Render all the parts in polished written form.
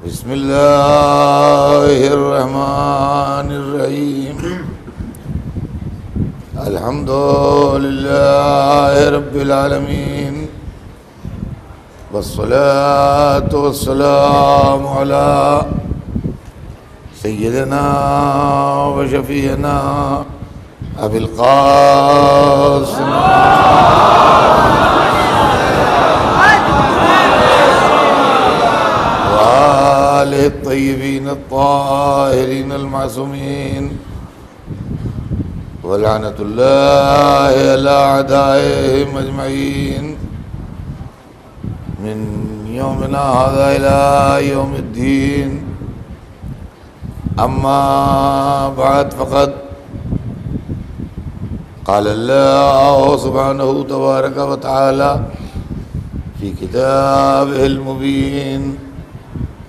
बिस्मिल्लाहिर्रहमानिर्रहीम। अल्हम्दुलिल्लाहि रब्बिल आलमीन वस्सलातु वस्सलामु अला सय्यिदिना व शफीना अबिल क़ासिम तय्यबीन ताहिरीन अलमासूमीन वलानतुल्लाहि अला अदाइहिम अजमईन मिन यौमिना हाज़ा इला यौमिद्दीन। अम्मा बाद फ़क़द क़ाल अल्लाहु सुब्हानहु तबारक व तआला फ़ी किताबिहिल मुबीन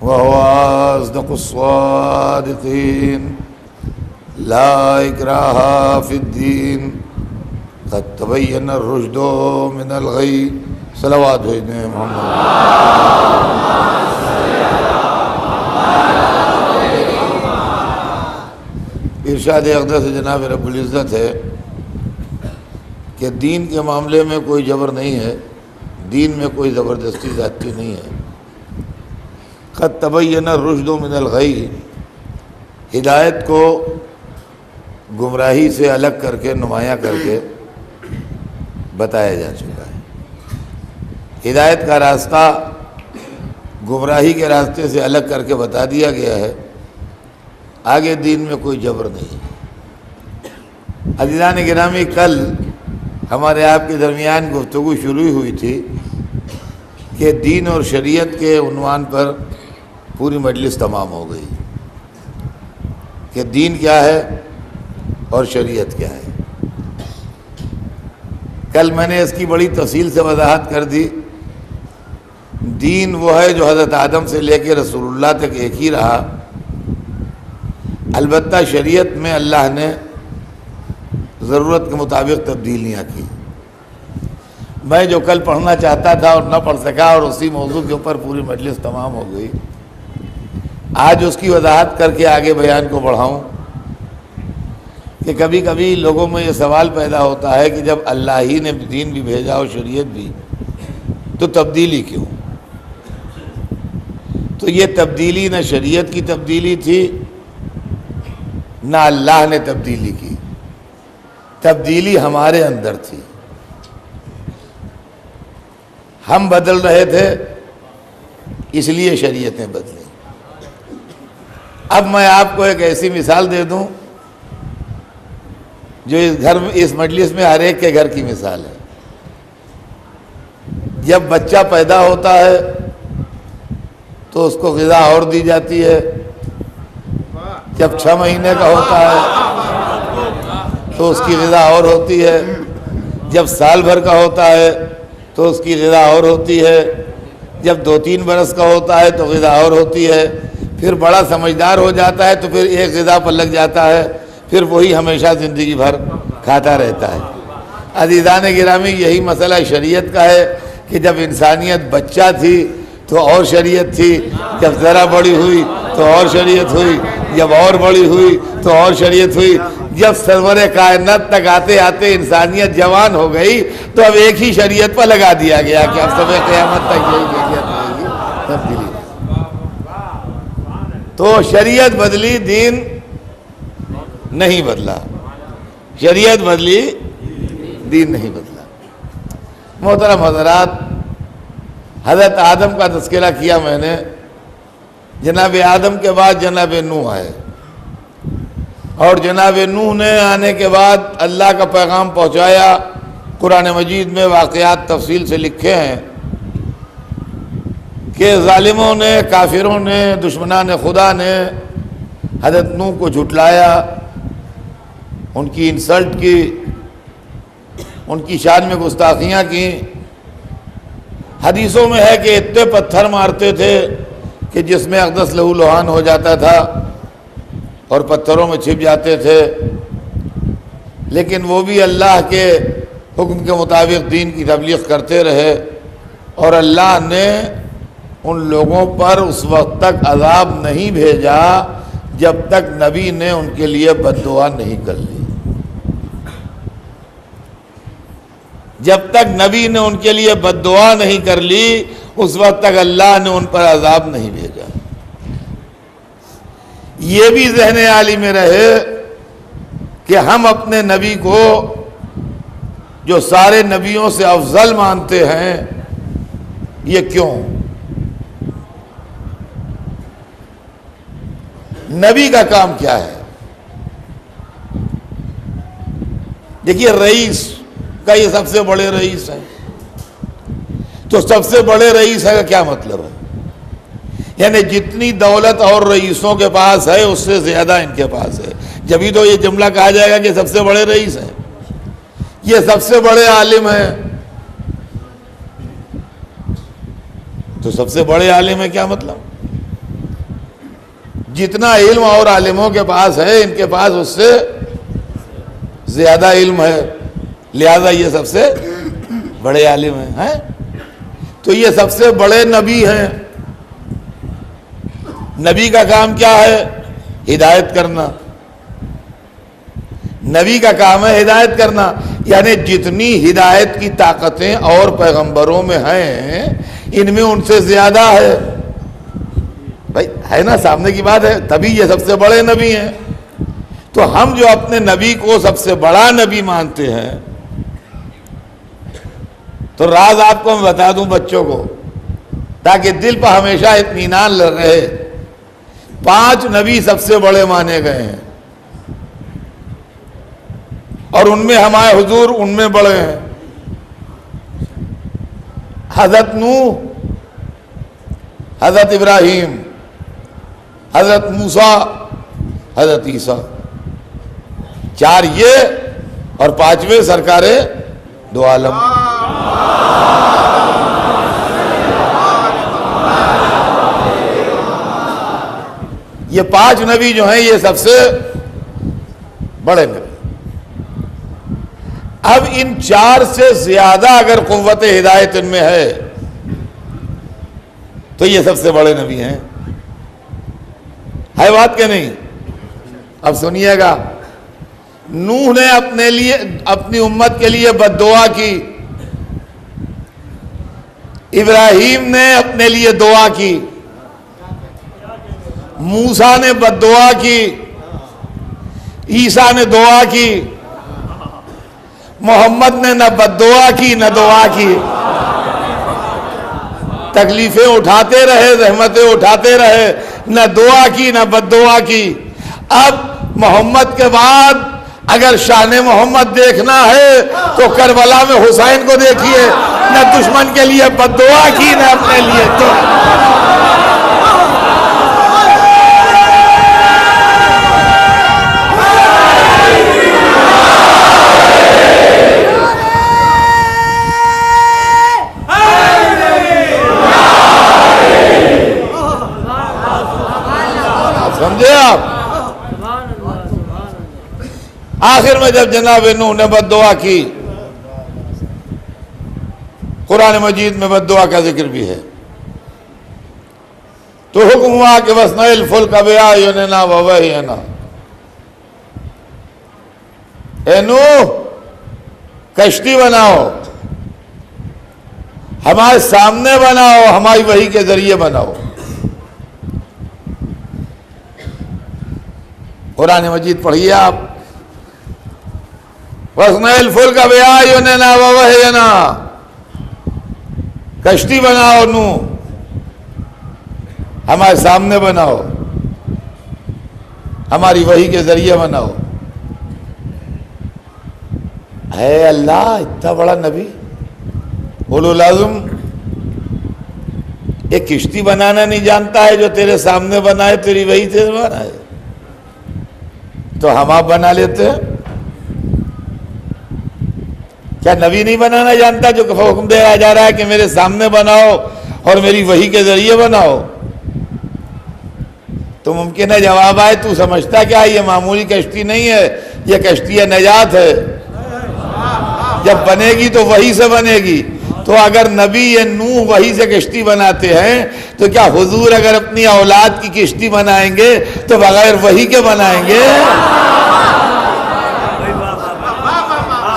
वहुवा अस्दक़ुस्सादिक़ीन ला इक्राहा फ़िद्दीन क़द तबय्यना रुश्दु मिनल ग़य्य। सलावत भेजने मोहम्मद। इरशाद अक़दस जनाब रब्बुल इज़्ज़त है कि दीन के मामले में कोई जबर नहीं है, दीन में कोई ज़बरदस्ती ज़्यादती नहीं है। क़द तबय्यना रुश्दु मिनल ग़य्य, हिदायत को गुमराही से अलग करके नुमायाँ करके बताया जा चुका है। हिदायत का रास्ता गुमराही के रास्ते से अलग करके बता दिया गया है। आगे दीन में कोई जबर नहीं। अज़ीज़ान गिरामी, कल हमारे आपके दरमियान गुफ्तगू शुरू हुई थी कि दीन और शरीयत के उन्वान पर पूरी मजलिस तमाम हो गई कि दीन क्या है और शरीयत क्या है। कल मैंने इसकी बड़ी तफसील से वजाहत कर दी। दीन वो है जो हज़रत आदम से लेकर रसूलुल्लाह तक एक ही रहा। अलबत्ता शरीयत में अल्लाह ने ज़रूरत के मुताबिक तब्दीलियाँ की। मैं जो कल पढ़ना चाहता था और न पढ़ सका और उसी मौजू के ऊपर पूरी मजलिस तमाम हो गई, आज उसकी वजाहत करके आगे बयान को बढ़ाऊं कि कभी कभी लोगों में ये सवाल पैदा होता है कि जब अल्लाह ही ने दीन भी भेजा और शरीयत भी, तो तब्दीली क्यों? तो ये तब्दीली न शरीयत की तब्दीली थी न अल्लाह ने तब्दीली की। तब्दीली हमारे अंदर थी। हम बदल रहे थे, इसलिए शरीयतें बदली। अब मैं आपको एक ऐसी मिसाल दे दूं जो इस घर में, इस मजलिस में हर एक के घर की मिसाल है। जब बच्चा पैदा होता है तो उसको ग़िज़ा और दी जाती है। जब 6 महीने का होता है तो उसकी ग़िज़ा और होती है। जब साल भर का होता है तो उसकी ग़िज़ा और होती है। जब 2-3 बरस का होता है तो ग़िज़ा और होती है। फिर बड़ा समझदार हो जाता है तो फिर एक ग़िज़ा पर लग जाता है, फिर वही हमेशा ज़िंदगी भर खाता रहता है। अज़ीज़ान गिरामी, यही मसला शरीयत का है कि जब इंसानियत बच्चा थी तो और शरीयत थी, जब ज़रा बड़ी हुई तो और शरीयत हुई, जब और बड़ी हुई तो और शरीयत हुई। जब सरवर कायनात तक आते आते इंसानियत जवान हो गई तो अब एक ही शरीयत पर लगा दिया गया कि अब समय क़यामत तक यही शरीयत रहेगी, तब्दीली। तो शरीयत बदली, दीन नहीं बदला। शरीयत बदली, दीन नहीं बदला। मोहतरम हज़रात, हज़रत आदम का तज़किरा किया मैंने। जनाब आदम के बाद जनाब नूह आए और जनाब नूह ने आने के बाद अल्लाह का पैगाम पहुँचाया। कुरान मजीद में वाक़यात तफसील से लिखे हैं कि ज़ालिमों ने, काफिरों ने, दुश्मनान खुदा ने हज़रत नूह को झुटलाया, उनकी इंसल्ट की, उनकी शान में गुस्ताखियाँ की। हदीसों में है कि इतने पत्थर मारते थे कि जिसमें अक़दस लहू लुहान हो जाता था और पत्थरों में छिप जाते थे। लेकिन वो भी अल्लाह के हुक्म के मुताबिक दीन की तबलीग करते रहे और अल्लाह ने उन लोगों पर उस वक्त तक अजाब नहीं भेजा जब तक नबी ने उनके लिए बद्दुआ नहीं कर ली। जब तक नबी ने उनके लिए बद्दुआ नहीं कर ली उस वक्त तक अल्लाह ने उन पर अजाब नहीं भेजा। ये भी ज़हन आली में रहे कि हम अपने नबी को जो सारे नबियों से अफजल मानते हैं, ये क्यों? नबी का काम क्या है? देखिए, रईस का ये सबसे बड़े रईस हैं, तो सबसे बड़े रईस है का क्या मतलब है? यानी जितनी दौलत और रईसों के पास है उससे ज्यादा इनके पास है, जब तो ये जुमला कहा जाएगा कि सबसे बड़े रईस हैं, ये सबसे बड़े आलिम हैं। तो सबसे बड़े आलिम है क्या मतलब? जितना इल्म और आलिमों के पास है इनके पास उससे ज्यादा इल्म है, लिहाजा ये सबसे बड़े आलिम हैं। तो ये सबसे बड़े नबी हैं। नबी का काम क्या है? हिदायत करना। नबी का काम है हिदायत करना, यानी जितनी हिदायत की ताकतें और पैगंबरों में हैं इनमें उनसे ज्यादा है। भाई है ना, सामने की बात है, तभी ये सबसे बड़े नबी हैं। तो हम जो अपने नबी को सबसे बड़ा नबी मानते हैं, तो राज आपको मैं बता दूं बच्चों को, ताकि दिल पर हमेशा इत्मीनान रहे। 5 नबी सबसे बड़े माने गए हैं और उनमें हमारे हुजूर उनमें बड़े हैं। हजरत नूह, हजरत इब्राहिम, हजरत मूसा, हजरत ईसा, 4 ये और 5वें सरकारे दो आलम। ये 5 नबी जो हैं ये सबसे बड़े नबी। अब इन 4 से ज्यादा अगर कुव्वत हिदायत इनमें है तो ये सबसे बड़े नबी हैं। है बात क्या नहीं? अब सुनिएगा, नूह ने अपने लिए, अपनी उम्मत के लिए बद्दुआ की, इब्राहिम ने अपने लिए दुआ की, मूसा ने बद्दुआ की, ईसा ने दुआ की, मोहम्मद ने न बद्दुआ की न दुआ की। तकलीफें उठाते रहे, रहमतें उठाते रहे, न दुआ की न बद्दुआ की। अब मोहम्मद के बाद अगर शान मोहम्मद देखना है तो करबला में हुसैन को देखिए, न दुश्मन के लिए बद्दुआ की न अपने लिए दुआ। समझे आप? आखिर में जब जनाब नूह ने बद्दुआ की, कुरान मजीद में बद्दुआ का जिक्र भी है, तो हुक्म हुआ कि वस्नइल फुल्क बिअयुनिना व वहयिना, ए नूह कश्ती बनाओ, हमारे सामने बनाओ, हमारी वही के जरिए बनाओ। कुरान मजीद पढ़िए आप, वस्नइल फुल्क बिअयुनिना व वहयिना, कश्ती बनाओ नूह, हमारे सामने बनाओ, हमारी वही के जरिए बनाओ। है अल्लाह, इतना बड़ा नबी, उलुल आज़म, एक किश्ती बनाना नहीं जानता है जो तेरे सामने बनाए, तेरी वही से बनाए, तो हम आप बना लेते हैं। क्या नबी नहीं बनाना जानता जो हुक्म दिया जा रहा है कि मेरे सामने बनाओ और मेरी वही के जरिए बनाओ? तो मुमकिन है जवाब आए, तू समझता क्या ये मामूली कश्ती नहीं है, ये कश्ती नजात है। जब बनेगी तो वही से बनेगी, तो अगर नबी ये नूह वही से किश्ती बनाते हैं तो क्या हुजूर अगर अपनी औलाद की किश्ती बनाएंगे तो बगैर वही के बनाएंगे?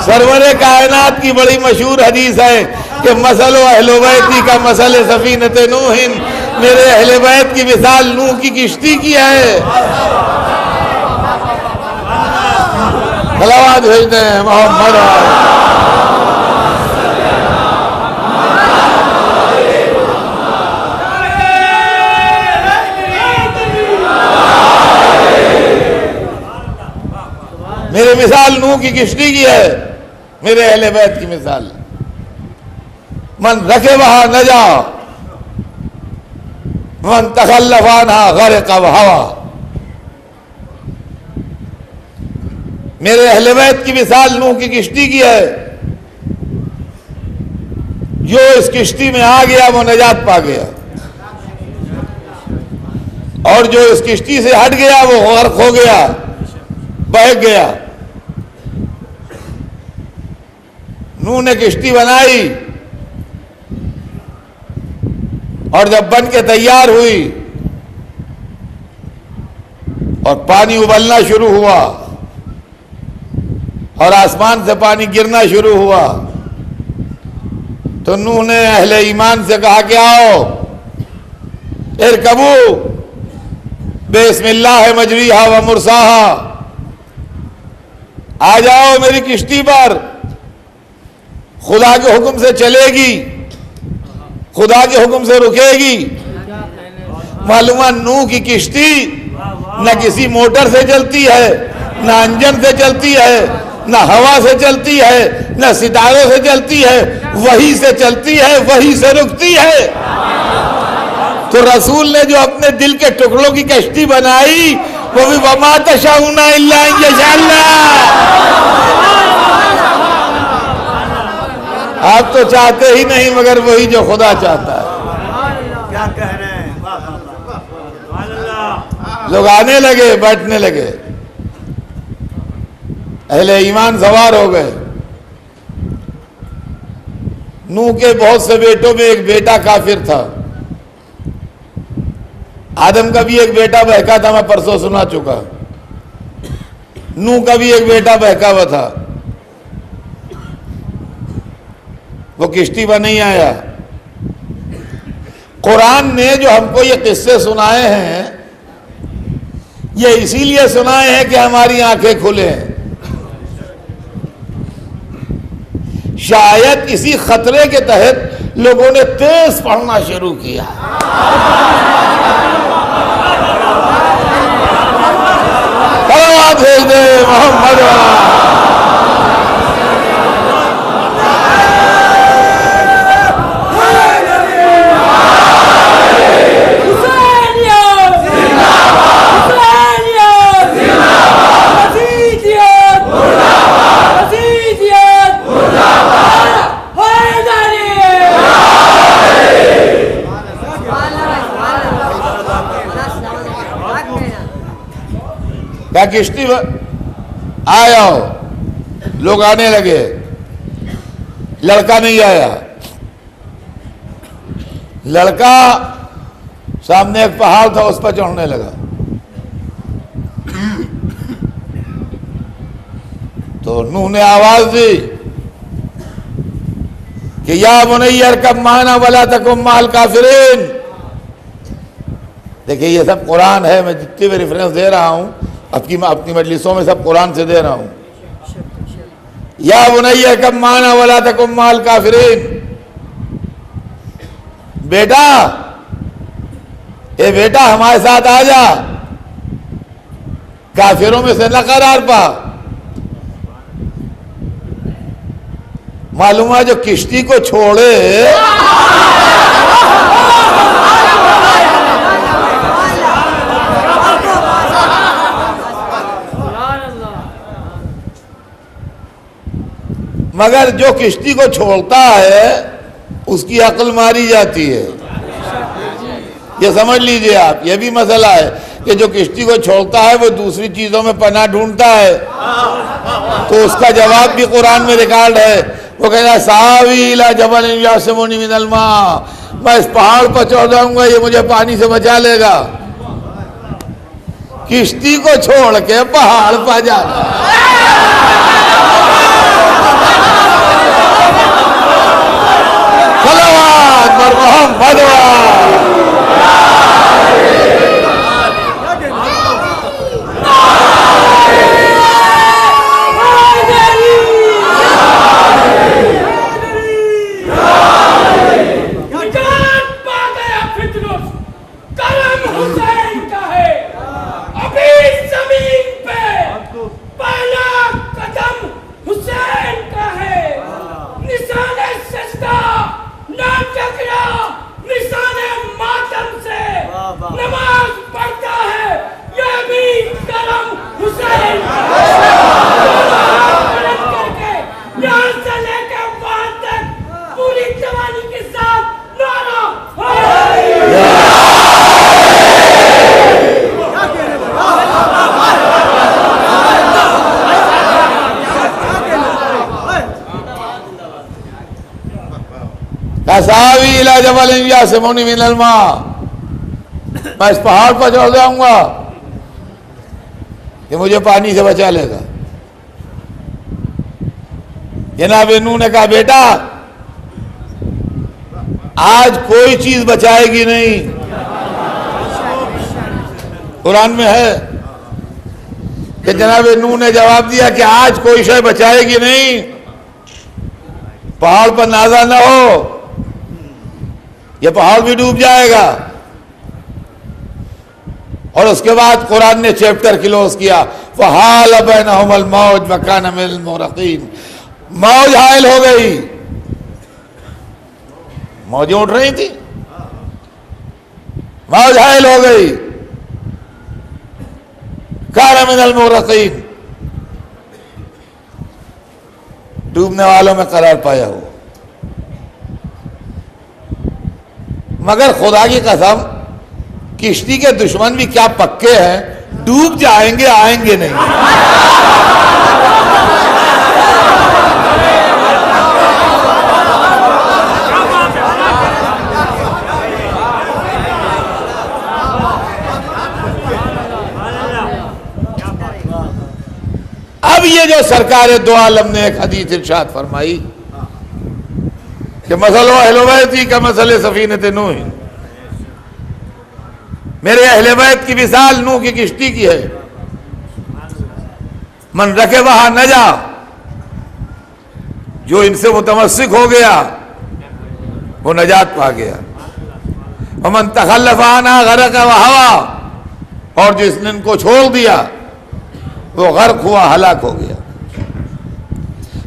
सरवरे कायनात की बड़ी मशहूर हदीस है कि मसलो अहले बैती का मसले सफीनत नूहिन, मेरे अहले बैत की मिसाल नूह की किश्ती की है। सलावत भेजते हैं मोहम्मद। मेरी मिसाल नूह की किश्ती की है, मेरे अहले बैत की मिसाल। मन रखे वहां न जा, मन तखल्लफाना गरक़ हवा। मेरे अहले बैत की मिसाल नूह की किश्ती की है, जो इस किश्ती में आ गया वो नजात पा गया, और जो इस किश्ती से हट गया वो गर्क हो गया, बह गया। नूह ने किश्ती बनाई और जब बन के तैयार हुई और पानी उबलना शुरू हुआ और आसमान से पानी गिरना शुरू हुआ, तो नूह ने अहले ईमान से कहा कि आओ इरकबू बिस्मिल्लाह मजरीहा व मुरसाहा, आ जाओ मेरी किश्ती पर, खुदा के हुक्म से चलेगी, खुदा के हुक्म से रुकेगी। मालूमा नूह की किश्ती न किसी मोटर से चलती है, न इंजन से चलती है, न हवा से चलती है, न सितारों से चलती है, वही से चलती है, वही से रुकती है। तो रसूल ने जो अपने दिल के टुकड़ों की कश्ती बनाई वो भी वमा तशाउना इल्ला अन यशाअल्लाह। आप तो चाहते ही नहीं मगर वही जो खुदा चाहता है। क्या कह रहे हैं? लोग आने लगे, बैठने लगे, अहले ईमान सवार हो गए। नूह के बहुत से बेटों में एक बेटा काफिर था। आदम का भी एक बेटा बहका था, मैं परसों सुना चुका। नूह का भी एक बेटा बहका हुआ था, वो किश्ती पर नहीं आया। कुरान ने जो हमको ये किस्से सुनाए हैं, ये इसीलिए सुनाए हैं कि हमारी आंखें खुले। शायद इसी खतरे के तहत लोगों ने तेज पढ़ना शुरू किया। भेज दे मोहम्मद। क्या किश्ती आया हो, लोग आने लगे, लड़का नहीं आया। लड़का सामने एक पहाड़ था, उस पर चढ़ने लगा। तो नूह ने आवाज दी कि या बुनैया अरकब माना वला तकुम माल काफिरीन। देखिए ये सब कुरान है, मैं जितनी भी रेफरेंस दे रहा हूं अपनी मजलिसों में सब कुरान से दे रहा हूं। या बुनैया अरकब माना वला तकुम माल काफिरीन। बेटा, ए बेटा हमारे साथ आ जा, काफिरों में से न करार पा। मालूम है जो किश्ती को छोड़े मगर जो किश्ती को छोड़ता है उसकी अक्ल मारी जाती है। ये समझ लीजिए आप, ये भी मसला है कि जो किश्ती को छोड़ता है वो दूसरी चीजों में पनाह ढूंढता है। तो उसका जवाब भी कुरान में रिकॉर्ड है, वो कह रहा सावी ला जबल यासिमुनी मिनल मा, मैं इस पहाड़ पर चढ़ जाऊंगा, ये मुझे पानी से बचा लेगा। किश्ती को छोड़ के पहाड़ पर जाना। सलावत पर मोहम्मद यासिमुनी मिनल मा, मैं इस पहाड़ पर चढ़ जाऊंगा कि मुझे पानी से बचा लेगा। जनाब नूह ने कहा बेटा आज कोई चीज बचाएगी नहीं। कुरान में है कि जनाब नूह ने जवाब दिया कि आज कोई शय बचाएगी नहीं, पहाड़ पर नाजा न हो, ये पहाड़ भी डूब जाएगा। और उसके बाद कुरान ने चैप्टर क्लोज किया, फहाल बैनहुमुल मौज व कान मिनल मुग़रक़ीन। मौज हायल हो गई, मौजें उठ रही थी, मौज हायल हो गई, कान मिनल मुग़रक़ीन, डूबने वालों में करार पाया हो। मगर खुदा की कसम किश्ती के दुश्मन भी क्या पक्के हैं, डूब जाएंगे आएंगे नहीं। अब ये जो सरकार दो आलम ने एक हदीस इरशाद फरमाई कि मसलो अहले बैत का मसले सफीनत नूह, मेरे अहले बैत की मिसाल नूह की किश्ती की है। मन रखे वहां न जा, जो इनसे मुतमस्सिक हो गया वो नजात पा गया। मन तखल्लफ आना गरक व हवा, और जिसने इनको छोड़ दिया वो गर्क हुआ, हलाक हो गया।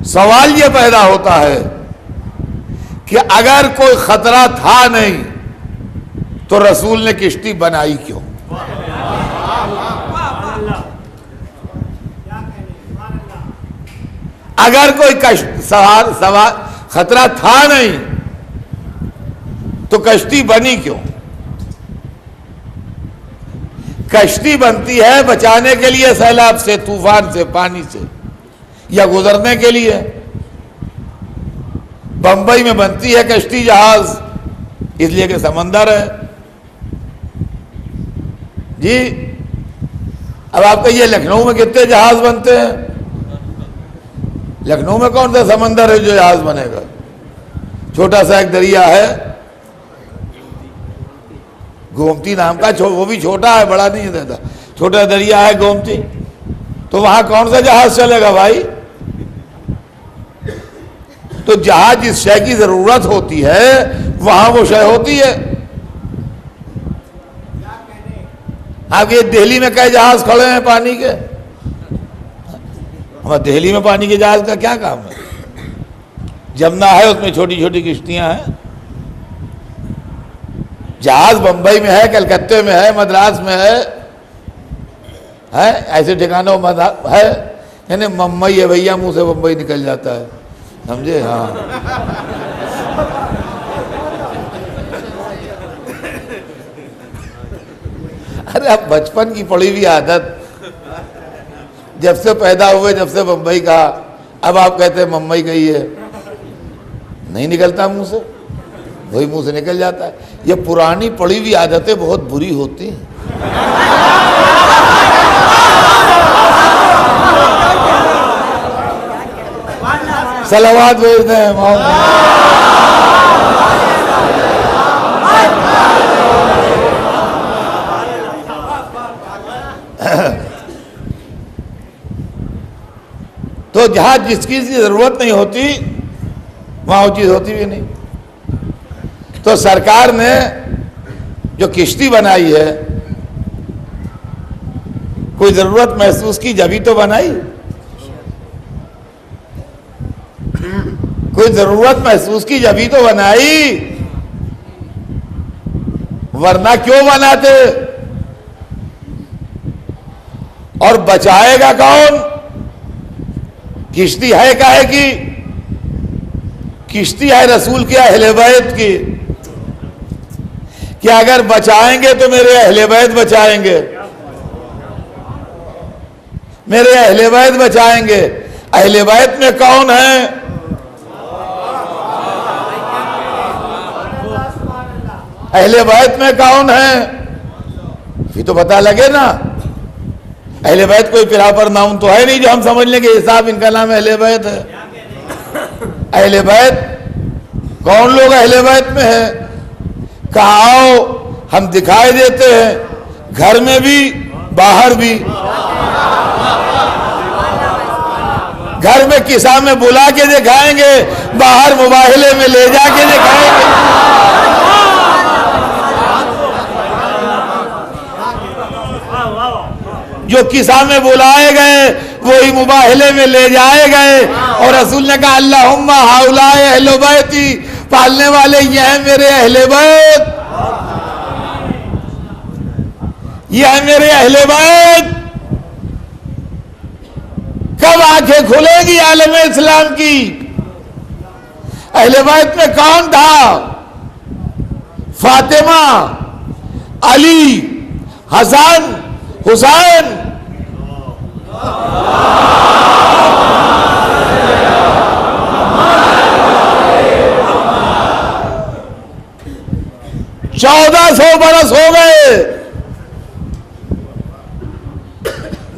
सवाल ये पैदा होता है कि अगर कोई खतरा था नहीं तो रसूल ने किश्ती बनाई क्यों? अगर कोई खतरा था नहीं तो कश्ती बनी क्यों? कश्ती बनती है बचाने के लिए सैलाब से, तूफान से, पानी से, या गुजरने के लिए। बंबई में बनती है कश्ती जहाज इसलिए कि समंदर है जी। अब आप कहिए लखनऊ में कितने जहाज बनते हैं? लखनऊ में कौन सा समंदर है जो जहाज बनेगा? छोटा सा एक दरिया है गोमती नाम का, वो भी छोटा है, बड़ा नहीं है, छोटा दरिया है गोमती, तो वहां कौन सा जहाज चलेगा भाई? तो जहां जिस शय की जरूरत होती है वहां वो शय होती है। आगे दिल्ली में कई जहाज खड़े हैं पानी के, हमारे दिल्ली में पानी के जहाज का क्या काम है? जमुना है, उसमें छोटी छोटी किश्तियां हैं। जहाज बंबई में है, कलकत्ते में है, मद्रास में है ऐसे ठिकानों में है। यानी मुंबई है भैया, मुंह से बंबई निकल जाता है, समझे? हाँ, अरे अब बचपन की पड़ी हुई आदत, जब से पैदा हुए जब से बंबई कहा, अब आप कहते हैं मुंबई गई है। नहीं निकलता मुंह से, वही मुंह से निकल जाता है। ये पुरानी पड़ी हुई आदतें बहुत बुरी होती हैं। सलावत भेज दें मोहम्मद। तो जहां जिसकी जरूरत नहीं होती वहां वो चीज होती भी नहीं। तो सरकार ने जो किश्ती बनाई है, कोई जरूरत महसूस की जभी तो बनाई, कोई जरूरत महसूस की जभी तो बनाई, वरना क्यों बनाते। और बचाएगा कौन? किश्ती है काहे की? किश्ती है रसूल के अहले बैत की, कि अगर बचाएंगे तो मेरे अहले बैत बचाएंगे, मेरे अहले बैत बचाएंगे। अहले बैत में कौन है? अहले बैत में कौन है? फिर तो पता लगे ना। अहले बैत कोई फिरापर नाम तो है नहीं जो हम समझ लेंगे हिसाब इनका नाम अहले बैत है। अहले बैत कौन लोग अहले बैत में है? कहा आओ, हम दिखाई देते हैं, घर में भी बाहर भी। घर में किसा में बुला के दिखाएंगे, बाहर मुबाहिले में ले जाके दिखाएंगे। जो किसा में बुलाए गए वही मुबाहिले में ले जाए गए। और रसूल ने कहा अल्लाहुम्मा हाउलाए अहले बैती, पालने वाले ये हैं मेरे अहले बैत, ये है मेरे अहले बैत। कब आंखें खुलेगी आलम इस्लाम की? अहले बैत में कौन था? फातिमा, अली, हसन, हुसैन। चौदह 1400 बरस हो गए,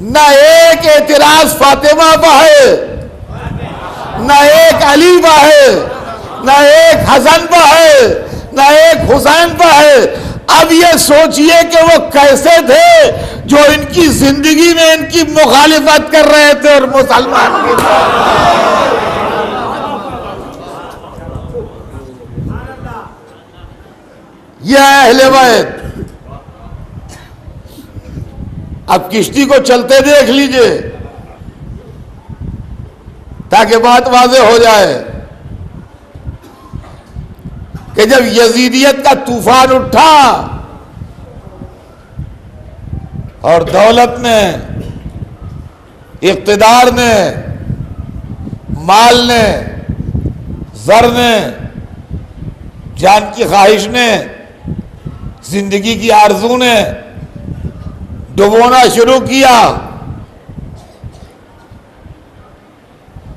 न एक एतराज फातिमा पर है, न एक अली पर है, न एक हसन पर है, न एक हुसैन पर है। अब ये सोचिए कि वो कैसे थे जो इनकी जिंदगी में इनकी मुखालिफत कर रहे थे और मुसलमान की। यह है अहले बैत। अब किश्ती को चलते देख लीजिए ताकि बात वाज़ेह हो जाए कि जब यजीदियत का तूफान उठा और दौलत ने, इक़्तिदार ने, माल ने, ज़र ने, जान की ख्वाहिश ने, जिंदगी की आरज़ू ने डुबोना शुरू किया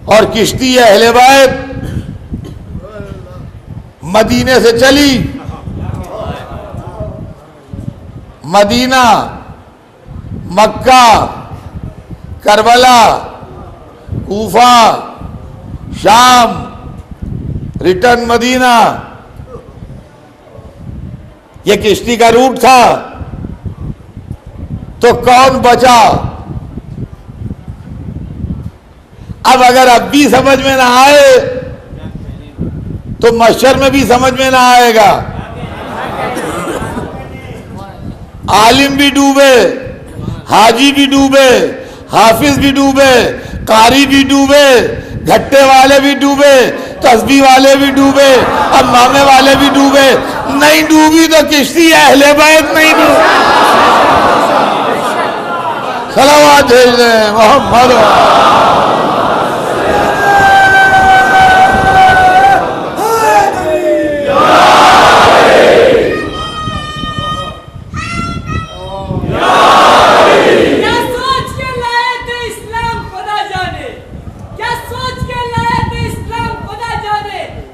और किश्ती अहले बैत मदीने से चली। मदीना, मक्का, करबला, कूफा, शाम, रिटर्न मदीना, ये किश्ती का रूट था। तो कौन बचा? अब अगर अब भी समझ में ना आए तो महशर में भी समझ में ना आएगा। आलिम भी डूबे, हाजी भी डूबे, हाफिज भी डूबे, कारी भी डूबे, घट्टे वाले भी डूबे, तस्बीह वाले भी डूबे, अम्मामे वाले भी डूबे। नहीं डूबी तो किश्ती अहले बैत नहीं डूबी। सलावत भेज दें मोहम्मद।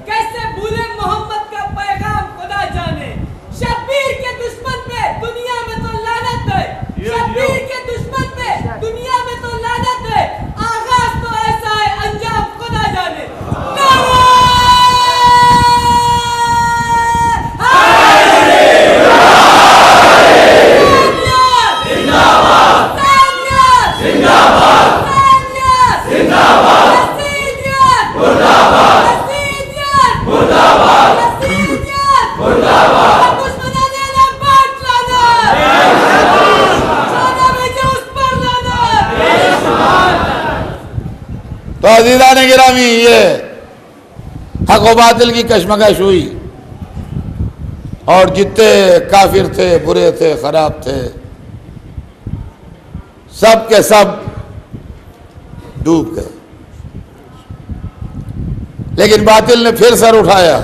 कैसे तो अजीज़ान गिरामी, ये हक व बातिल की कशमकश हुई और जितने काफिर थे, बुरे थे, खराब थे, सब के सब डूब गए। लेकिन बातिल ने फिर सर उठाया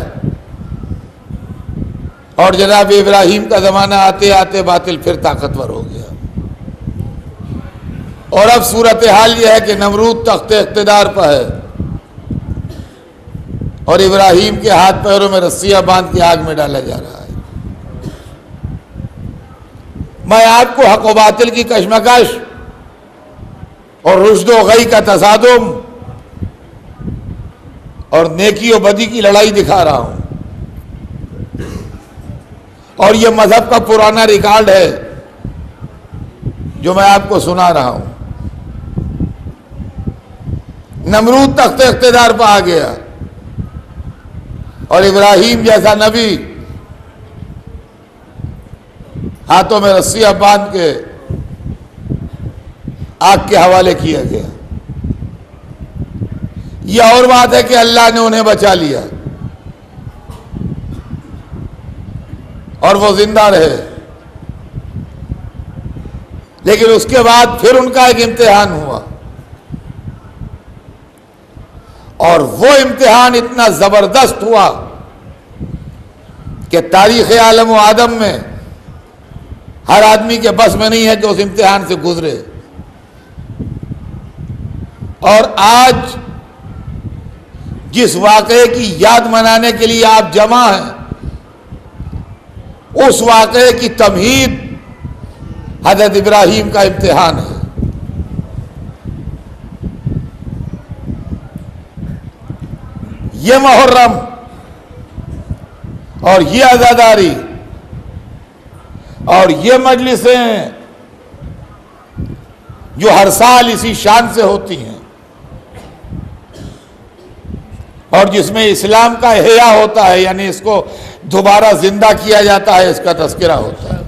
और जनाब इब्राहिम का जमाना आते आते बातिल फिर ताकतवर हो गया। और अब सूरत हाल यह है कि नमरूद तख्ते इख्तिदार पर है और इब्राहिम के हाथ पैरों में रस्सियां बांध के आग में डाला जा रहा है। मैं आपको हक व बातिल की कशमकश और रुश्द व गई का तसादुम और नेकी और बदी की लड़ाई दिखा रहा हूं। और यह मजहब का पुराना रिकॉर्ड है जो मैं आपको सुना रहा हूं। नमरूद तख्ते इख्तिदार पर आ गया और इब्राहिम जैसा नबी हाथों में रस्सियां बांध के आग के हवाले किया गया। यह और बात है कि अल्लाह ने उन्हें बचा लिया और वो जिंदा रहे, लेकिन उसके बाद फिर उनका एक इम्तिहान हुआ और वो इम्तिहान इतना जबरदस्त हुआ कि तारीख आलम व आदम में हर आदमी के बस में नहीं है कि उस इम्तिहान से गुजरे। और आज जिस वाक़े की याद मनाने के लिए आप जमा हैं, उस वाक़े की तमहीद हज़रत इब्राहीम का इम्तिहान है। ये मुहर्रम और ये आज़ादारी और ये मजलिसें जो हर साल इसी शान से होती हैं और जिसमें इस्लाम का एहया होता है, यानी इसको दोबारा जिंदा किया जाता है, इसका तज़किरा होता है।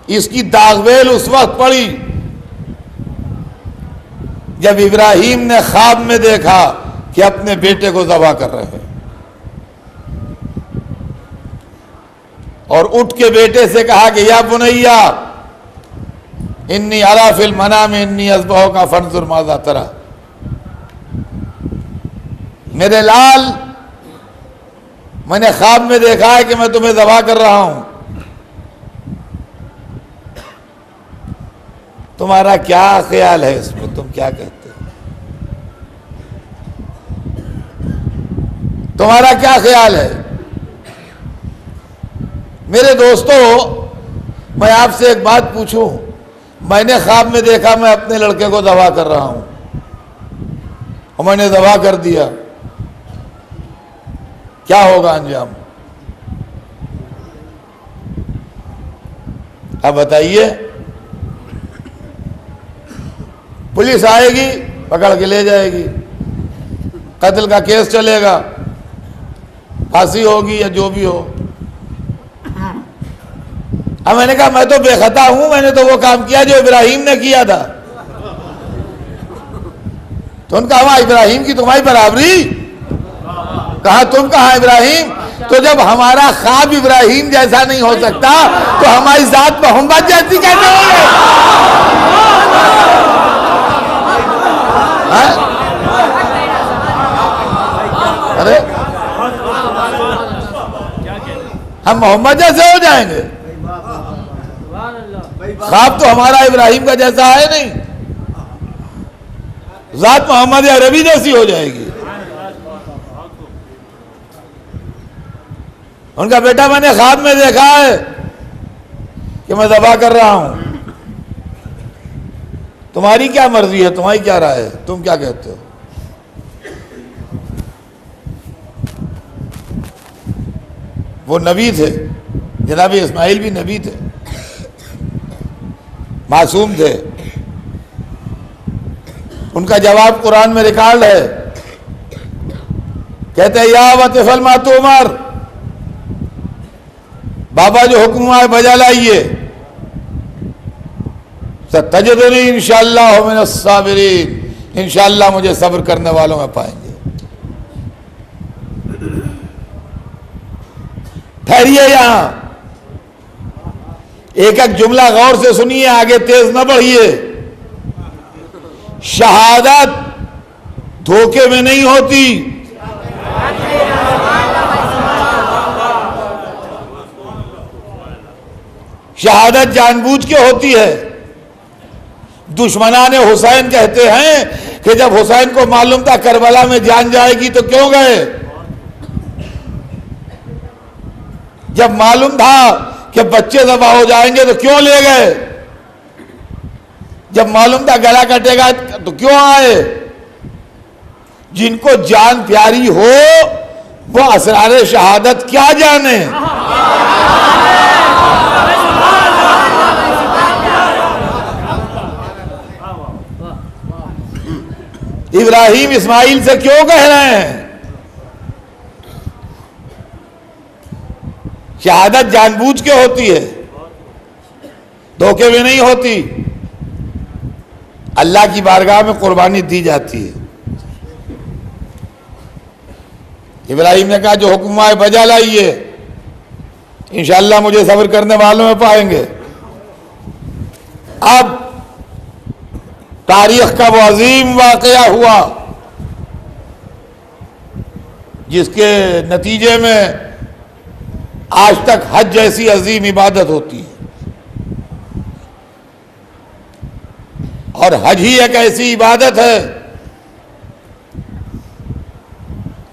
इसकी दागवेल उस वक्त पड़ी जब इब्राहीम ने ख्वाब में देखा कि अपने बेटे को ज़बह कर रहे हैं और उठ के बेटे से कहा कि या बुनैया इन्नी अरा फिल मनाम इन्नी अज़बहु का फंजुर माज़ा तरा, मेरे लाल मैंने ख्वाब में देखा है कि मैं तुम्हें ज़बह कर रहा हूं, तुम्हारा क्या ख्याल है इसमें, तुम क्या कहते हो, तुम्हारा क्या ख्याल है। मेरे दोस्तों, मैं आपसे एक बात पूछूं, मैंने ख्वाब में देखा मैं अपने लड़के को ज़बह कर रहा हूं और मैंने ज़बह कर दिया, क्या होगा अंजाम? अब बताइए। पुलिस आएगी, पकड़ के ले जाएगी, कत्ल का केस चलेगा, फांसी होगी या जो भी हो। अब मैंने कहा मैं तो बेखता हूं, मैंने तो वो काम किया जो इब्राहीम ने किया था। तो उनका कहा इब्राहीम की तुम्हारी बराबरी, कहा तुम कहा इब्राहीम, तो जब हमारा ख्वाब इब्राहीम जैसा नहीं हो सकता तो हमारी जात मोहम्मद जैसी कैसे होगी? अरे हम मोहम्मद जैसे हो जाएंगे? ख्वाब तो हमारा इब्राहीम का जैसा है नहीं, जात मोहम्मद अरबी जैसी हो जाएगी। उनका बेटा मैंने ख्वाब में देखा है कि मैं ज़बह कर रहा हूं, तुम्हारी क्या मर्जी है, तुम्हारी क्या राय है, तुम क्या कहते हो? वो नबी थे, जनाब इस्माइल भी नबी थे, मासूम थे। उनका जवाब कुरान में रिकॉर्ड है, कहते हैं या वतिफल मा तुमर, बाबा जो हुक्म आए बजा लाइए। सतजदुनी इंशाअल्लाह मिनस साबिरीन, इंशाअल्लाह मुझे सब्र करने वालों में पाएंगे। ठहरिए यहां, एक एक जुमला गौर से सुनिए, आगे तेज न बढ़िए। शहादत धोखे में नहीं होती, शहादत जानबूझ के होती है। दुश्मनान हुसैन कहते हैं कि जब हुसैन को मालूम था करबला में जान जाएगी तो क्यों गए? जब मालूम था कि बच्चे ज़बह हो जाएंगे तो क्यों ले गए? जब मालूम था गला कटेगा तो क्यों आए? जिनको जान प्यारी हो वो असरार शहादत क्या जाने। इब्राहिम इस्माइल से क्यों कह रहे हैं? शहादत जानबूझ के होती है, धोखे में नहीं होती। अल्लाह की बारगाह में कुर्बानी दी जाती है। इब्राहिम ने कहा जो हुक्म आए बजा लाइए, इंशाअल्लाह मुझे सब्र करने वालों में पाएंगे। अब तारीख का वो अजीम वाकया हुआ जिसके नतीजे में आज तक हज जैसी अजीम इबादत होती है। और हज ही एक ऐसी इबादत है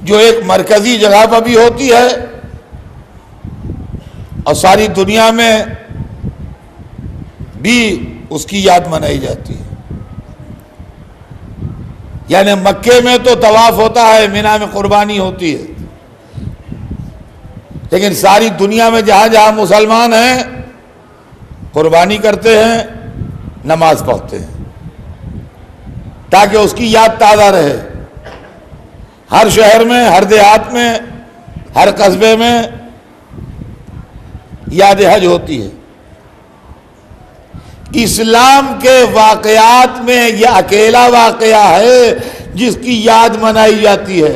जो एक मरकजी जगह पर भी होती है और सारी दुनिया में भी उसकी याद मनाई जाती है। यानी मक्के में तो तवाफ होता है, मिना में कुर्बानी होती है, लेकिन सारी दुनिया में जहां जहां मुसलमान हैं कुर्बानी करते हैं, नमाज पढ़ते हैं ताकि उसकी याद ताज़ा रहे। हर शहर में, हर देहात में, हर कस्बे में याद हज होती है। इस्लाम के वाकयात में यह अकेला वाकया है जिसकी याद मनाई जाती है।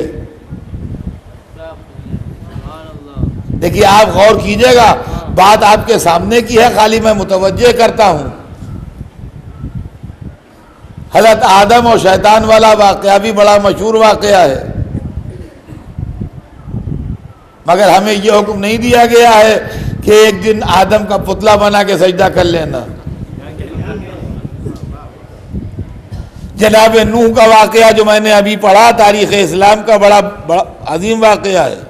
देखिए, आप गौर कीजिएगा, बात आपके सामने की है, खाली मैं मुतवज्जे करता हूं। हज़रत आदम और शैतान वाला वाकया भी बड़ा मशहूर वाकया है, मगर हमें यह हुक्म नहीं दिया गया है कि एक दिन आदम का पुतला बना के सजदा कर लेना। जनाब नूह का वाकया जो मैंने अभी पढ़ा, तारीख़ इस्लाम का बड़ा अजीम वाकया है।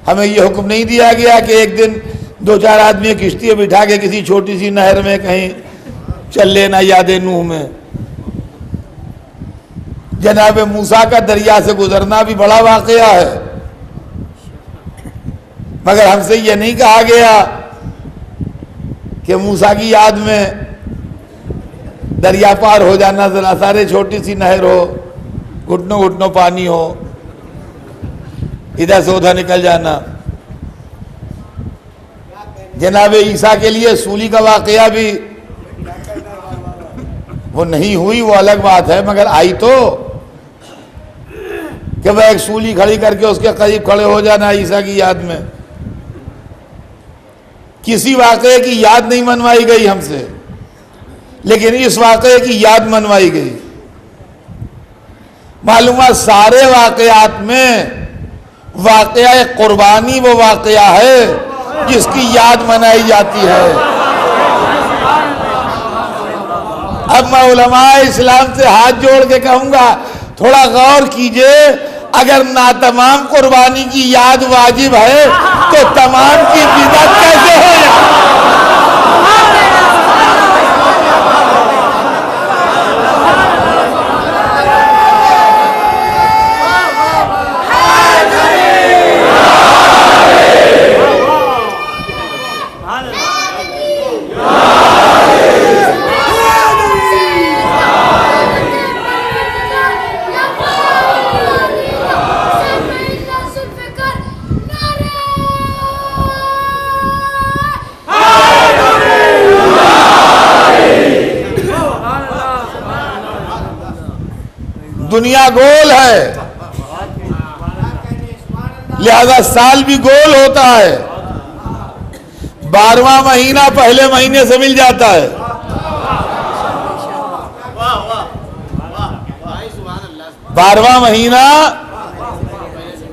हमें यह हुक्म नहीं दिया गया कि एक दिन दो चार आदमी किश्ती बिठा के किसी छोटी सी नहर में कहीं चल लेना याद नूह में। जनाब मूसा का दरिया से गुजरना भी बड़ा वाकया है, मगर हमसे यह नहीं कहा गया कि मूसा की याद में दरिया पार हो जाना, जरा सारे छोटी सी नहर हो, घुटनों घुटनों पानी हो, इधर से उधर निकल जाना। जनाब ईसा के लिए सूली का वाकया भी वो नहीं हुई, वो अलग बात है, मगर आई तो कि वह एक सूली खड़ी करके उसके करीब खड़े हो जाना ईसा की याद में। किसी वाकये की याद नहीं मनवाई गई हमसे, लेकिन इस वाकये की याद मनवाई गई। मालूम है सारे वाकयात में वाकया कुर्बानी वो वाकया है जिसकी याद मनाई जाती है। अब मैं उलमाए इस्लाम से हाथ जोड़ के कहूंगा, थोड़ा गौर कीजिए, अगर ना तमाम कुर्बानी की याद वाजिब है तो तमाम की बिदअत कैसे हो जाए? दुनिया गोल है, लिहाजा साल भी गोल होता है। 12वां महीना पहले महीने से मिल जाता है। 12वां महीना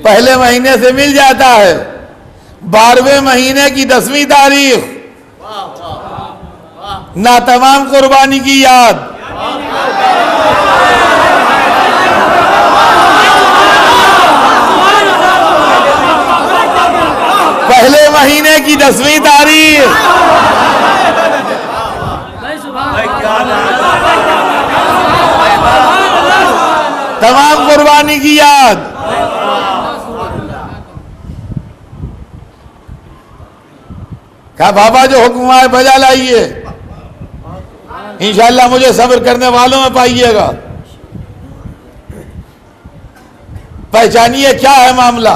पहले महीने से मिल जाता है। 12वें महीने की 10वीं तारीख ना तमाम कुर्बानी की याद, पहले महीने की 10वीं तारीख तमाम कुर्बानी की याद। कहा बाबा जो हुक्म आए बजा लाइए, इंशाअल्लाह मुझे सब्र करने वालों में पाइएगा। पहचानिए क्या है मामला।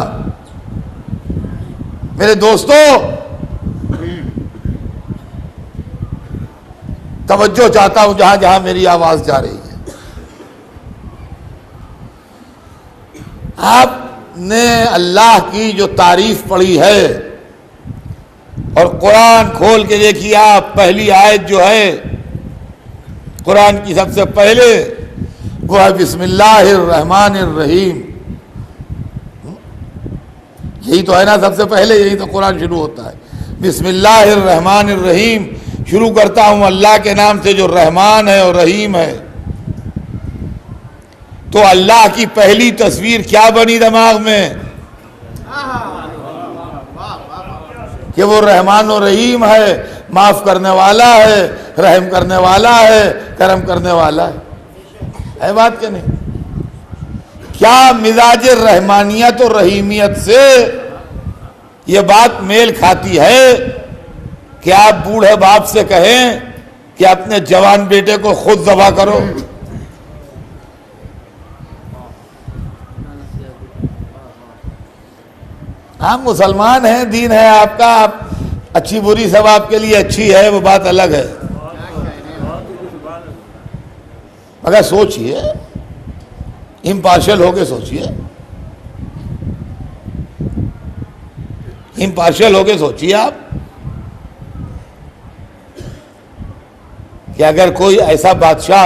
मेरे दोस्तों, तवज्जो चाहता हूं जहां जहां मेरी आवाज जा रही है। आपने अल्लाह की जो तारीफ पढ़ी है और कुरान खोल के देखिए आप, पहली आयत जो है कुरान की सबसे पहले वो है बिस्मिल्लाहिर्रहमानिर्रहीम। यही तो है ना, सबसे पहले यही तो कुरान शुरू होता है, बिस्मिल्लाहिर्रहमानिर्रहीम। शुरू करता हूं अल्लाह के नाम से जो रहमान है और रहीम है। तो अल्लाह की पहली तस्वीर क्या बनी दिमाग में कि वो रहमान और रहीम है, माफ करने वाला है, रहम करने वाला है, करम करने वाला है बात क्या नहीं? क्या मिजाज रहमानियत और रहीमियत से ये बात मेल खाती है कि आप बूढ़े बाप से कहें कि अपने जवान बेटे को खुद ज़बह करो? आप मुसलमान हैं, दीन है आपका, आप अच्छी बुरी सब आपके लिए अच्छी है, वो बात अलग है। मगर सोचिए, इम्पार्शियल होके सोचिए, इम्पार्शियल होके सोचिए आप कि अगर कोई ऐसा बादशाह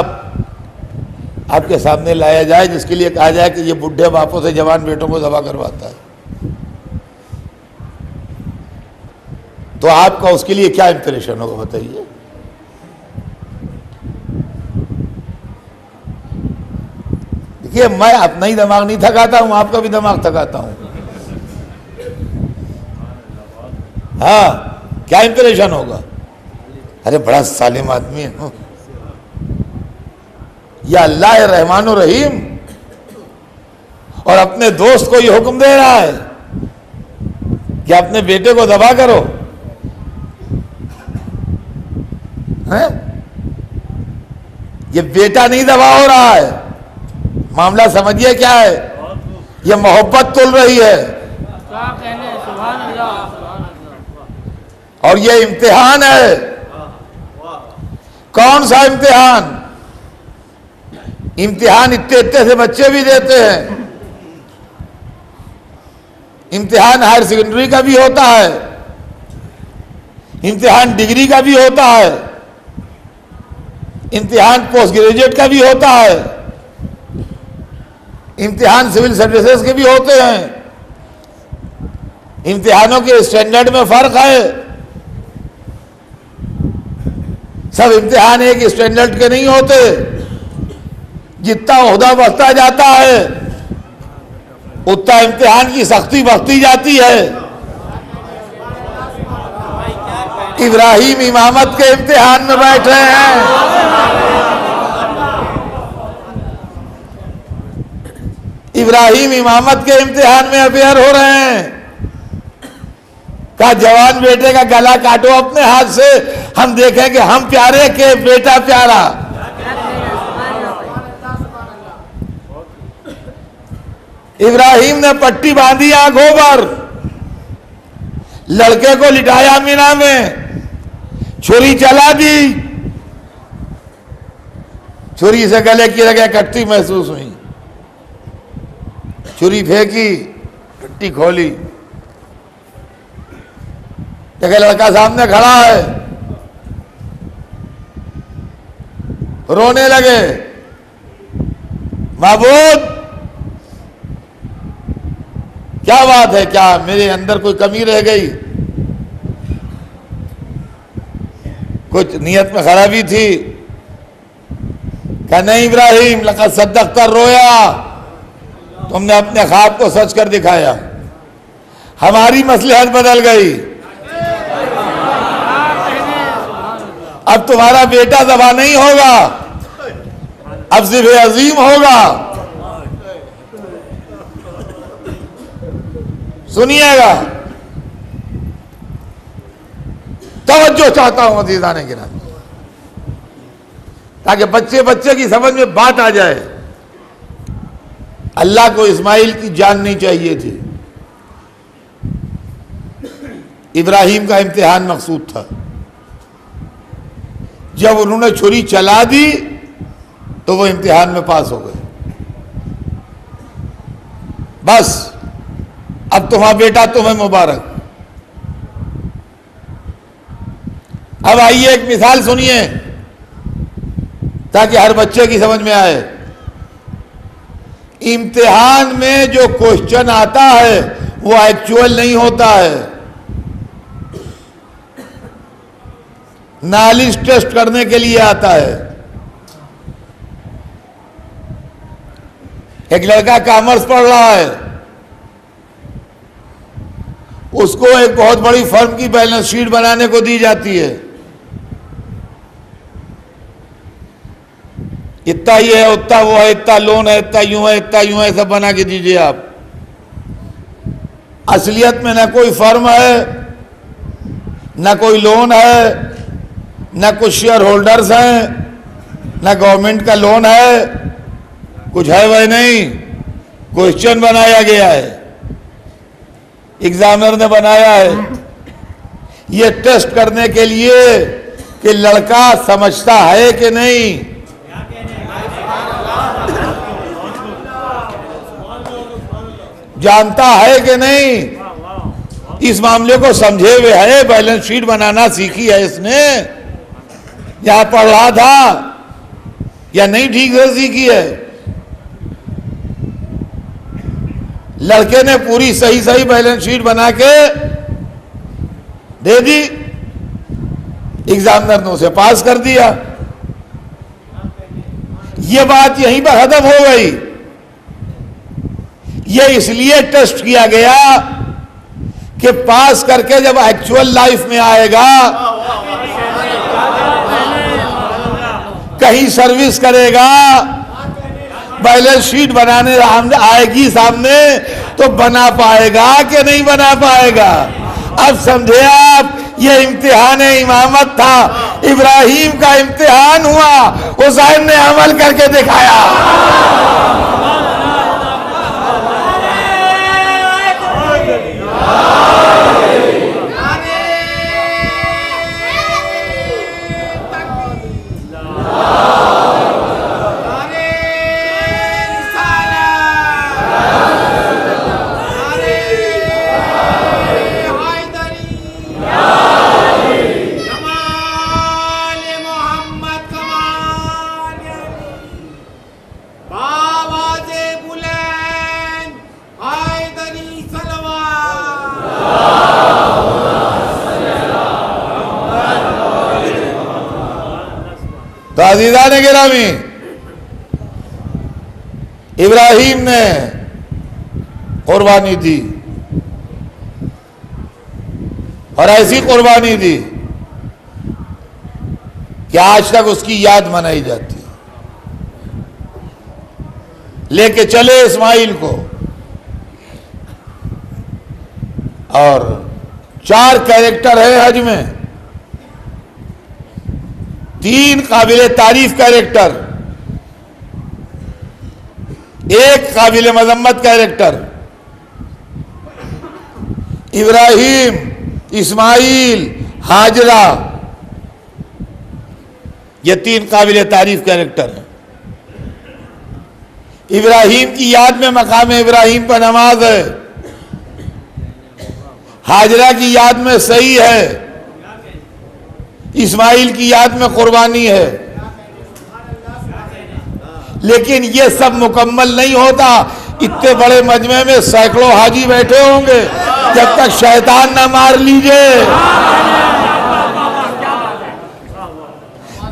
आपके सामने लाया जाए जिसके लिए कहा जाए कि ये बुढ़े बापों से जवान बेटों को ज़बह करवाता है, तो आपका उसके लिए क्या इंप्रेशन होगा बताइए? देखिए, मैं अपना ही दिमाग नहीं थकाता हूं, आपका भी दिमाग थकाता हूं। हाँ, क्या इंप्रेशन होगा? अरे बड़ा सालिम आदमी है, या अल्लाह है रहमान और रहीम, और अपने दोस्त को ये हुक्म दे रहा है कि अपने बेटे को ज़बह करो। है? ये बेटा नहीं ज़बह हो रहा है, मामला समझिए क्या है, ये मोहब्बत तुल रही है और ये इम्तिहान है। कौन सा इम्तिहान? इम्तिहान इतने इतने से बच्चे भी देते हैं। इम्तिहान हायर सेकेंडरी का भी होता है, इम्तिहान डिग्री का भी होता है, इम्तिहान पोस्ट ग्रेजुएट का भी होता है, इम्तिहान सिविल सर्विसेज के भी होते हैं। इम्तिहानों के स्टैंडर्ड में फर्क है। सब इम्तिहान एक स्टैंडर्ड के नहीं होते। जितना ओहदा बढ़ता जाता है उतना इम्तिहान की सख्ती बढ़ती जाती है। इब्राहिम इमामत के इम्तिहान में बैठे हैं। इब्राहिम इमामत के इम्तिहान में अफेयर हो रहे हैं। का जवान बेटे का गला काटो अपने हाथ से, हम देखें कि हम प्यारे के बेटा प्यारा। इब्राहिम ने पट्टी बांधी आंखों पर, लड़के को लिटाया मीना में, छुरी चला दी, छुरी से गले की जगह कटती महसूस हुई। छुरी फेंकी, पट्टी खोली, देखा लड़का सामने खड़ा है, रोने लगे, माबूद क्या बात है, क्या मेरे अंदर कोई कमी रह गई, कुछ नियत में खराबी थी? क्या नहीं इब्राहिम, लक़द सद्दक़्ता रोया, तुमने अपने ख्वाब को सच कर दिखाया, हमारी मसलहत बदल गई, अब तुम्हारा बेटा ज़बा नहीं होगा, अब ज़िब्ह अज़ीम होगा। सुनिएगा, तवज्जो चाहता हूं अज़ीज़ान गिरामी, ताकि बच्चे बच्चे की समझ में बात आ जाए। अल्लाह को इस्माइल की जान नहीं चाहिए थी, इब्राहिम का इम्तिहान मकसूद था। जब उन्होंने छुरी चला दी तो वो इम्तिहान में पास हो गए। बस अब तुम्हारा बेटा तुम्हें मुबारक। अब आइए एक मिसाल सुनिए ताकि हर बच्चे की समझ में आए। इम्तिहान में जो क्वेश्चन आता है वो एक्चुअल नहीं होता है, नॉलेज टेस्ट करने के लिए आता है। एक लड़का कॉमर्स पढ़ रहा है, उसको एक बहुत बड़ी फर्म की बैलेंस शीट बनाने को दी जाती है। इतना ये है, उतना वो है, इतना लोन है, इतना यूं है, इतना यूं है, सब बना के दीजिए आप। असलियत में ना कोई फर्म है, ना कोई लोन है, ना कुछ शेयर होल्डर्स हैं, ना गवर्नमेंट का लोन है, कुछ है वह नहीं। क्वेश्चन बनाया गया है, एग्जामिनर ने बनाया है, ये टेस्ट करने के लिए कि लड़का समझता है कि नहीं। जानता है कि नहीं, इस मामले को समझे हुए है, बैलेंस शीट बनाना सीखी है इसने, या पढ़ रहा था या नहीं ठीक से सीखी है। लड़के ने पूरी सही सही बैलेंस शीट बना के दे दी, एग्जामिनर ने उसे पास कर दिया। ये बात यहीं पर खत्म हो गई। ये इसलिए टेस्ट किया गया कि पास करके जब एक्चुअल लाइफ में आएगा, कहीं सर्विस करेगा, बैलेंस शीट बनाने आएगी सामने, तो बना पाएगा कि नहीं बना पाएगा। अब समझे आप, ये इम्तिहान इमामत था, इब्राहिम का इम्तिहान हुआ, हुसैन ने अमल करके दिखाया। तो अज़ीज़ान गिरामी, इब्राहिम ने कुर्बानी दी और ऐसी कुर्बानी दी कि आज तक उसकी याद मनाई जाती है। लेके चले इस्माइल को, और 4 कैरेक्टर है हज में, 3 काबिल तारीफ कैरेक्टर, 1 काबिल मजम्मत कैरेक्टर। इब्राहिम, इस्माइल, हाजरा, ये 3 काबिल तारीफ कैरेक्टर हैं। इब्राहिम की याद में मकाम इब्राहिम पर नमाज है, हाजरा की याद में सही है, इस्माइल की याद में कुर्बानी है। लेकिन ये सब मुकम्मल नहीं होता। इतने बड़े मजमे में सैकड़ों हाजी बैठे होंगे, जब तक शैतान ना मार लीजिए।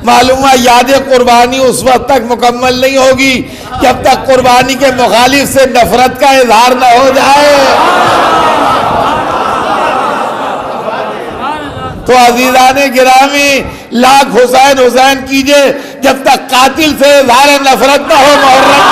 मालूम है याद कुर्बानी उस वक्त तक मुकम्मल नहीं होगी जब तक कुर्बानी के मुखालिफ से नफरत का इजहार न हो जाए। तो अजीजाने गिरामी, लाख हुसैन हुसैन कीजिए जब तक कातिल से इजहार नफरत न हो। मुहर्रम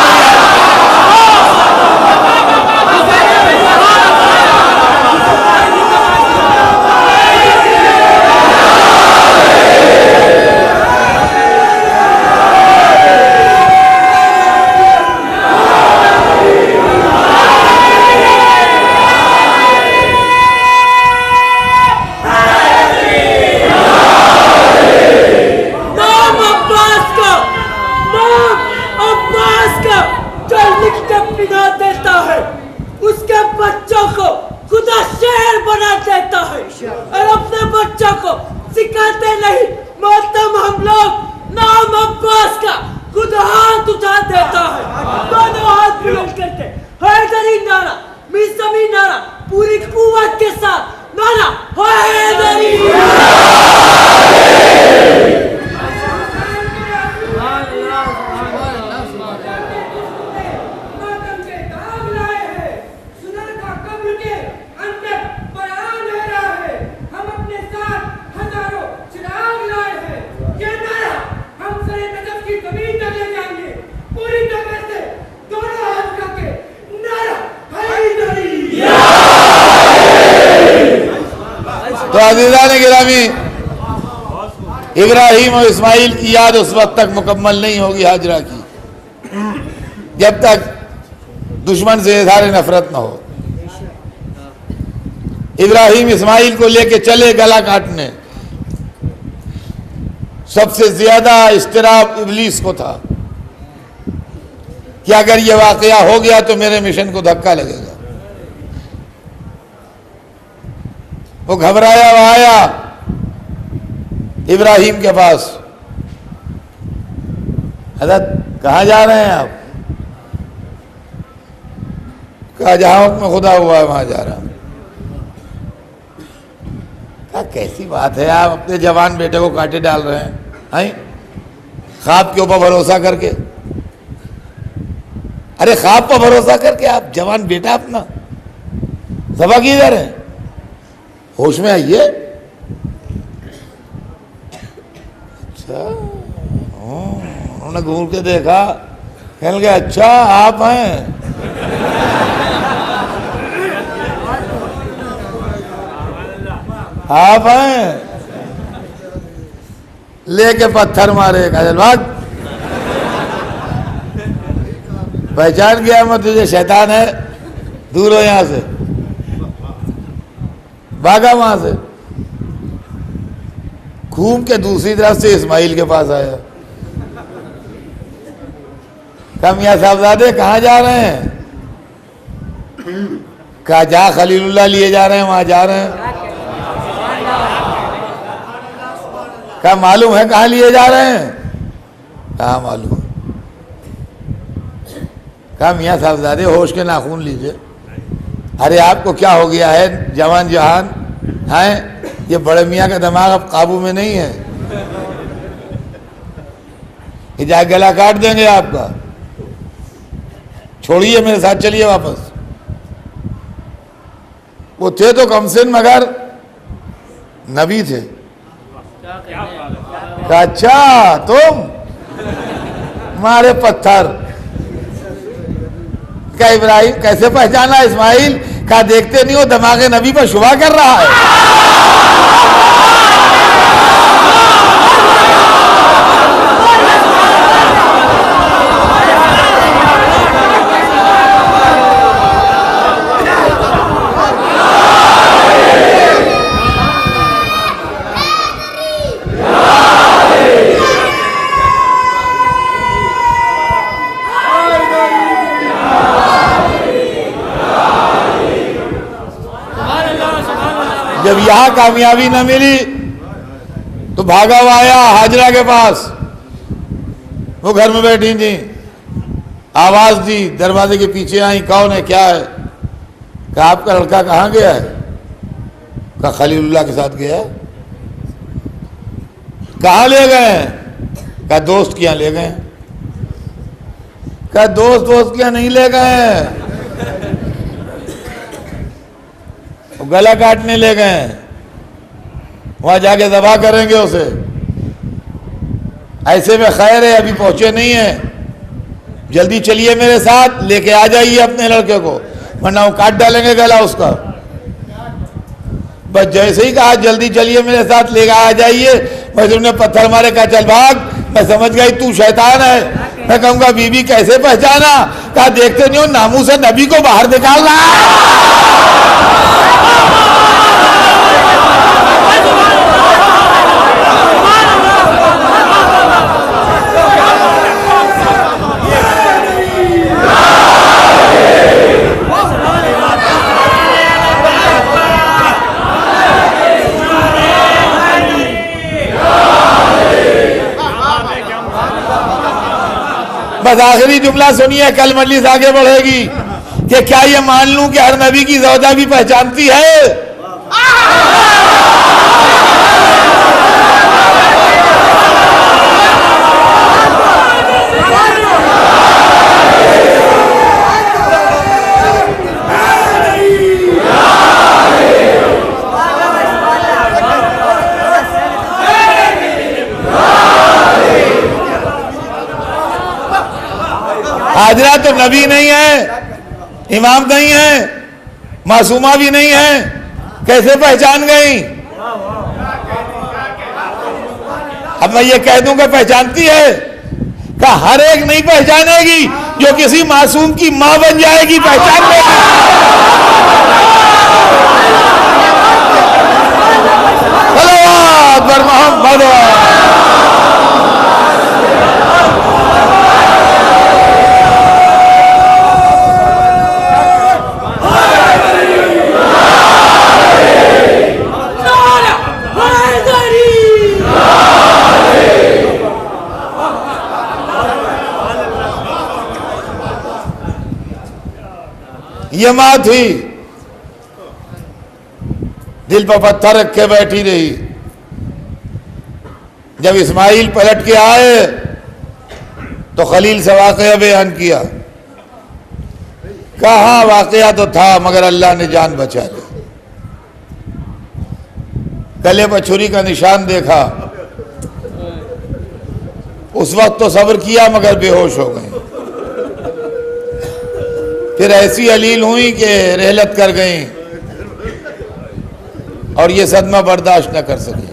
इब्राहिम और इस्माइल की याद उस वक्त तक मुकम्मल नहीं होगी हाजरा की जब तक दुश्मन से इज़हार नफरत ना हो। इब्राहिम इस्माइल को लेके चले गला काटने। सबसे ज्यादा इस्तिराब इब्लीस को था कि अगर ये वाकया हो गया तो मेरे मिशन को धक्का लगेगा। वो घबराया हुआ आया इब्राहिम के पास। हज़रत कहाँ जा रहे हैं आप? कहा जहां में खुदा हुआ है वहां जा रहा हूं। कहा कैसी बात है, आप अपने जवान बेटे को काटे डाल रहे हैं ख्वाब के ऊपर भरोसा करके। अरे ख्वाब पर भरोसा करके आप जवान बेटा अपना ज़बह किधर है? होश में आइए। अच्छा उन्होंने घूर के देखा, कहने लगे अच्छा आप हैं। आप हैं? लेके पत्थर मारे। काजल भाग, पहचान गया मैं तुझे, शैतान है, दूर हो यहां से। भागा वहां से। घूम के दूसरी तरफ से इस्माइल के पास आया। कहा मियां साहबजादे कहाँ जा रहे हैं? कहा जा खलीलुल्लाह लिए जा रहे हैं, वहां जा रहे हैं। कहा मालूम है कहाँ लिए जा रहे हैं? कहा मालूम। कहा मियां साहबजादे होश के नाखून लीजिए। अरे आपको क्या हो गया है जवान जहान हैं? ये बड़े मियाँ का दिमाग अब काबू में नहीं है, ये जा गला काट देंगे आपका। छोड़िए मेरे साथ चलिए वापस। वो थे तो कमसिन मगर नबी थे। कहा अच्छा तुम? मारे पत्थर। क्या इब्राहिम कैसे पहचाना इस्माइल? कहा देखते नहीं हो दिमाग नबी पर शुबा कर रहा है। यहाँ कामयाबी न मिली तो भागा हुआ आया हाजरा के पास। वो घर में बैठी थी, आवाज दी, दरवाजे के पीछे आई, कौन है, क्या है? कहा आपका लड़का कहाँ गया है? कहा खलीलुल्लाह के साथ गया है। कहाँ ले गए हैं? कहा दोस्त के यहाँ ले गए। कहा दोस्त के यहाँ नहीं ले गए, गला काटने ले गए, वहां जाके दबा करेंगे उसे। ऐसे में खैर है अभी पहुंचे नहीं है, जल्दी चलिए मेरे साथ, लेके आ जाइए अपने लड़के को, वरना वो काट डालेंगे गला उसका। बस जैसे ही कहा जल्दी चलिए मेरे साथ, लेके आ जाइए, बस उन्होंने पत्थर मारे, कहा चल भाग। मैं समझ गई तू शैतान है। मैं कहूंगा बीबी कैसे पहचाना? कहा देखते नहीं हो नामूस से नबी को बाहर निकालना है। बस आखिरी जुमला सुनिए, कल मजलिस आगे बढ़ेगी कि क्या ये मान लूं कि हर नबी की ज़ौजा भी पहचानती है? हाजरा तो नबी नहीं है, इमाम नहीं है, मासूमा भी नहीं है, कैसे पहचान गई? अब मैं ये कह दूंगा पहचानती है, का हर एक नहीं पहचानेगी, जो किसी मासूम की मां बन जाएगी पहचान लेगी। सल्लल्लाहु अलैहि मोहम्मद। ये मां थी, दिल पर पत्थर रख के बैठी रही। जब इस्माइल पलट के आए तो खलील से वाकया बयान किया। कहा वाकया तो था मगर अल्लाह ने जान बचा ली। गले पर छुरी का निशान देखा, उस वक्त तो सब्र किया मगर बेहोश हो गए। फिर ऐसी अलील हुई कि रहलत कर गई और ये सदमा बर्दाश्त न कर सकी।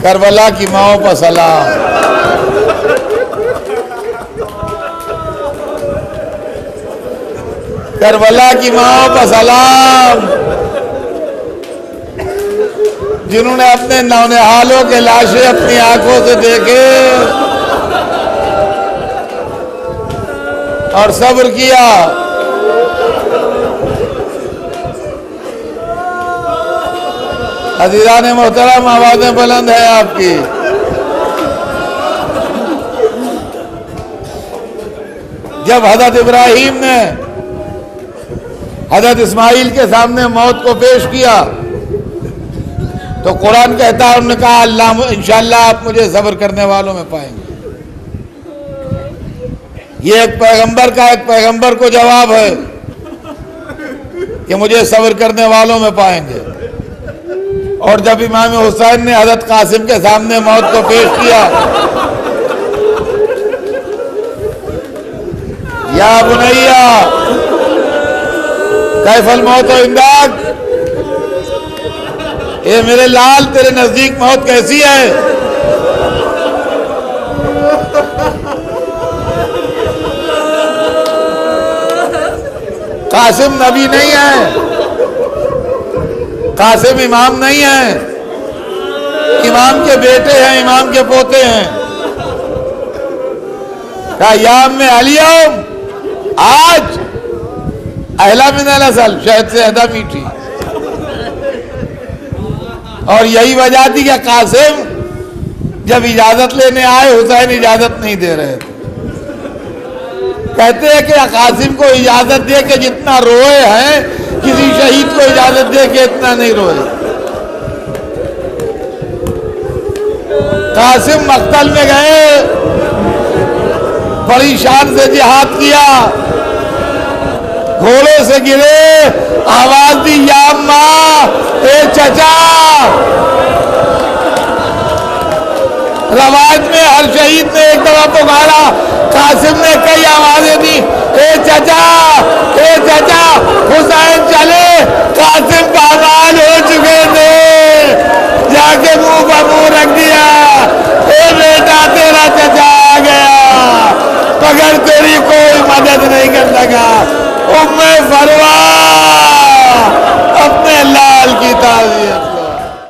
करबला की माओ पर सलाम। करबला की माओ पर सलाम, जिन्होंने अपने नौनिहालों के लाशें अपनी आंखों से देखे और सब्र किया। अज़ीज़ान मोहतरम, आवाज़ें बुलंद है आपकी। जब हज़रत इब्राहीम ने हज़रत इस्माइल के सामने मौत को पेश किया तो कुरान कहता है, उन्होंने कहा अल्लाह इंशाअल्लाह आप मुझे सब्र करने वालों में पाएंगे। ये एक पैगंबर का एक पैगंबर को जवाब है कि मुझे सब्र करने वालों में पाएंगे। और जब इमाम हुसैन ने हज़रत कासिम के सामने मौत को पेश किया, या बुनैया कैफल मौत व इमदाद, ये मेरे लाल तेरे नजदीक मौत कैसी है? कासिम नबी नहीं है, कासिम इमाम नहीं है, इमाम के बेटे हैं, इमाम के पोते हैं। कहा याम में अलियम, आज अहला मिन नसल, शहद से अदा मीठी। और यही वजह थी कि कासिम जब इजाजत लेने आए हुसैन इजाजत नहीं दे रहे थे। कहते हैं कि कासिम को इजाजत दे के जितना रोए हैं किसी शहीद को इजाजत दे के इतना नहीं रोए। कासिम मक्तल में गए, बड़ी शान से जिहाद किया, घोड़े से गिरे, आवाज दी या अम्मा, ए चचा। रवायत में हर शहीद ने एक दफा पुकारा, कासिम ने कई आवाज